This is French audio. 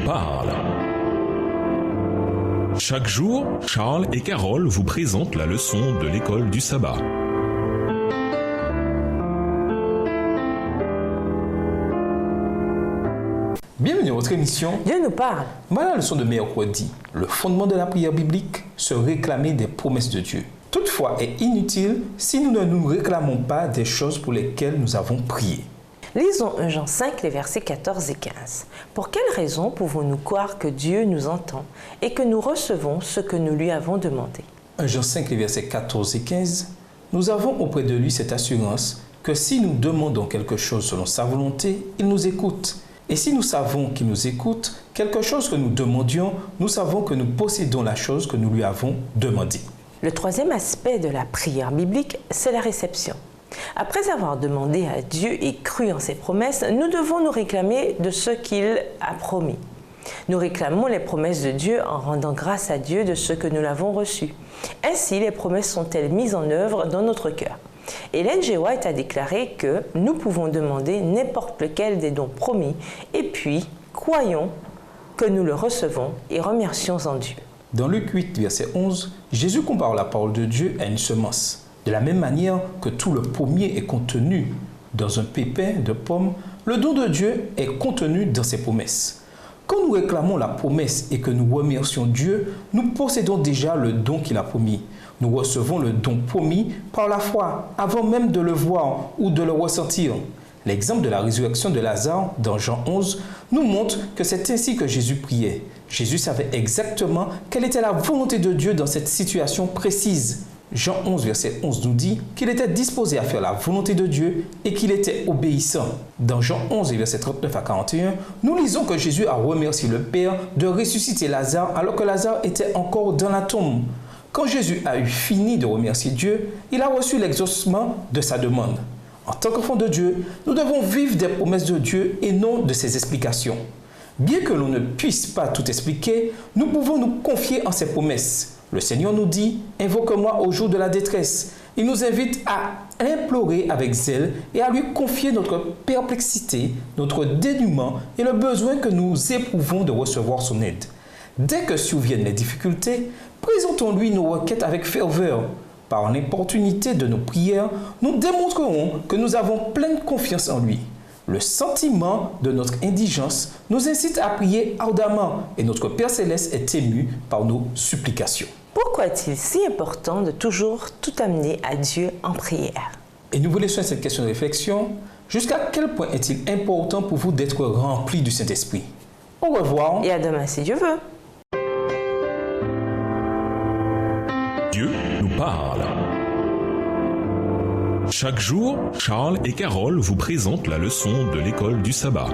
parle. Chaque jour, Charles et Carole vous présentent la leçon de l'école du sabbat. Bienvenue à votre émission. Dieu nous parle. Voilà la leçon de mercredi. Le fondement de la prière biblique, se réclamer des promesses de Dieu. Toutefois, est inutile si nous ne nous réclamons pas des choses pour lesquelles nous avons prié. Lisons 1 Jean 5, les versets 14 et 15. Pour quelle raison pouvons-nous croire que Dieu nous entend et que nous recevons ce que nous lui avons demandé? 1 Jean 5, les versets 14 et 15. Nous avons auprès de lui cette assurance que si nous demandons quelque chose selon sa volonté, il nous écoute. Et si nous savons qu'il nous écoute, quelque chose que nous demandions, nous savons que nous possédons la chose que nous lui avons demandée. Le troisième aspect de la prière biblique, c'est la réception. Après avoir demandé à Dieu et cru en ses promesses, nous devons nous réclamer de ce qu'il a promis. Nous réclamons les promesses de Dieu en rendant grâce à Dieu de ce que nous l'avons reçu. Ainsi, les promesses sont-elles mises en œuvre dans notre cœur. Ellen G. White a déclaré que nous pouvons demander n'importe lequel des dons promis et puis croyons que nous le recevons et remercions en Dieu. Dans Luc 8, verset 11, Jésus compare la parole de Dieu à une semence. De la même manière que tout le pommier est contenu dans un pépin de pomme, le don de Dieu est contenu dans ses promesses. Quand nous réclamons la promesse et que nous remercions Dieu, nous possédons déjà le don qu'il a promis. Nous recevons le don promis par la foi, avant même de le voir ou de le ressentir. L'exemple de la résurrection de Lazare dans Jean 11 nous montre que c'est ainsi que Jésus priait. Jésus savait exactement quelle était la volonté de Dieu dans cette situation précise. Jean 11, verset 11 nous dit qu'il était disposé à faire la volonté de Dieu et qu'il était obéissant. Dans Jean 11, verset 39 à 41, nous lisons que Jésus a remercié le Père de ressusciter Lazare alors que Lazare était encore dans la tombe. Quand Jésus a eu fini de remercier Dieu, il a reçu l'exaucement de sa demande. En tant qu'enfant de Dieu, nous devons vivre des promesses de Dieu et non de ses explications. Bien que l'on ne puisse pas tout expliquer, nous pouvons nous confier en ses promesses. Le Seigneur nous dit « Invoque-moi au jour de la détresse ». Il nous invite à implorer avec zèle et à lui confier notre perplexité, notre dénuement et le besoin que nous éprouvons de recevoir son aide. Dès que surviennent les difficultés, présentons-lui nos requêtes avec ferveur. Par l'importunité de nos prières, nous démontrerons que nous avons pleine confiance en lui. Le sentiment de notre indigence nous incite à prier ardemment et notre Père Céleste est ému par nos supplications. Pourquoi est-il si important de toujours tout amener à Dieu en prière? Et nous vous laissons cette question de réflexion. Jusqu'à quel point est-il important pour vous d'être rempli du Saint-Esprit? Au revoir. Et à demain si Dieu veut. Dieu nous parle. Chaque jour, Charles et Carole vous présentent la leçon de l'école du sabbat.